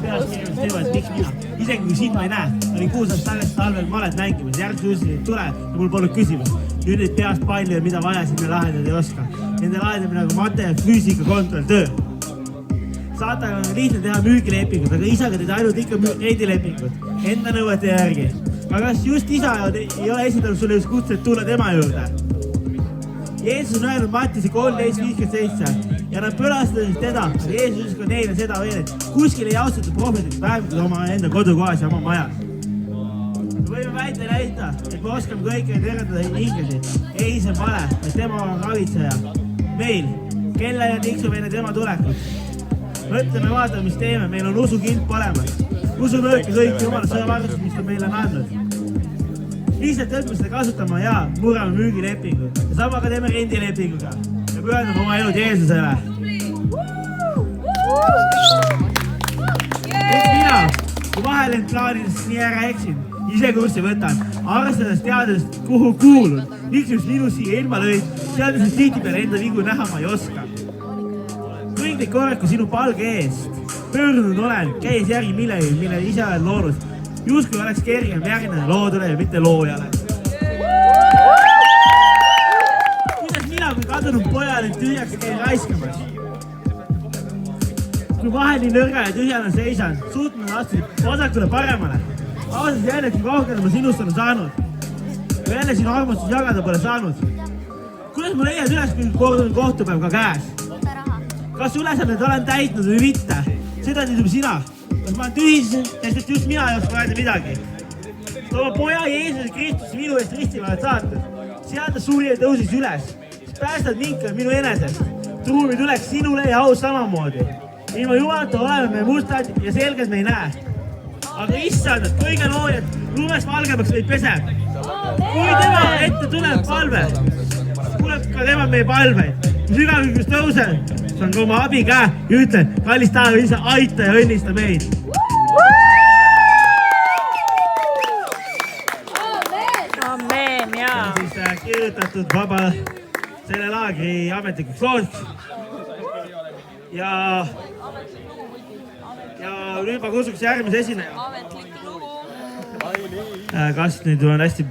peas kirjutas teema, et miks mina. Isegi kui sind ma ei näe, olin 6 aastat tagasi talvel malet mängimas, järgmise ütlesin, et tule ja mul polnud küsimus. Nüüd neid peast palju ja mida vaja sinna lahendada ei oska. Nende lahendamine nagu mate ja füüsika kontroll töö. Saataga on lihtne teha müügilepingut, aga isaga teed ainult ikka reidilepingut, enda nõuete järgi. Aga kas just isa ei ole esindanud sulle just kutset tulla tema juurde? Jeesus on öelnud Mattise 13:57 ja nad põlastasid teda, aga Jeesus ütles ka neile seda veel, et kuskil ei austata prohvetit vähem kui oma enda kodukohas ja oma majas. Me võime väita näita, et me oskame kõike tervendada hingesi. Ei, see on vale, et tema on ravitseja. Meil, kella ja tiksume enne tema tulekut. Mõtleme, vaatame, mis teeme, meil on usukilp olemas. Usume õige kõik Jumala sõjavarustus, mis ta meile on andnud. Lihtsalt õppime seda kasutama ja murrame müügilepingu. Ja sama ka teeme rendilepinguga. Ja pühendame oma elud Jeesusele. Mina, kui vahel end plaanides nii ära eksin, ise kurssi võtan, arvestades teadest, kuhu kuulun, miks just minu siia ilma lõid, teades, et tihti peale enda vigu näha ma ei oska. Kõiglik korraku sinu palge eest. Pöördunud olen, käis järgi millegi, mille ise olen loonud. Justkui oleks kergem järgneda loodule ja mitte loojale. Kuidas mina kui kadunud pojale tühjaks käin raiskamas? Kui vahel nii nõrga ja tühjana seisan, suutnud astuda vasakule paremale. Ausalt jälle, kui kaugele ma sinust olen saanud. Kui jälle sinu armastus jagada pole saanud. Kuidas ma leiad üles, kui kordunud kohtupäev ka käes? Kas ülesannet olen täitnud või mitte? Seda tüüdub sina. Kas ma olen tühis, sest just mina ei oska öelda midagi. Oma poja Jeesus Kristus minu eest ristimale saatud. Seal ta suri ja tõusis üles. Päästad mind ka minu enesest. Truumid üleks sinule ja aus samamoodi. Ilma Jumalata oleme me mustad ja selgelt me ei näe. Aga issand, et kõige loojad lumest valgemaks meid peseb. Kui tema ette tuleb palve, tuleb ka tema meie palveid. Kui sügavõigus tõusen, saan ka oma abi käe ja ütlen, kallis taeva isa, aita ja õnnista meid. Amen, jaa. Siis kirjutatud vaba selle laagri ametlikuks looks. Ja nüüd ma kutsuks järgmise esineja. Kas nüüd on hästi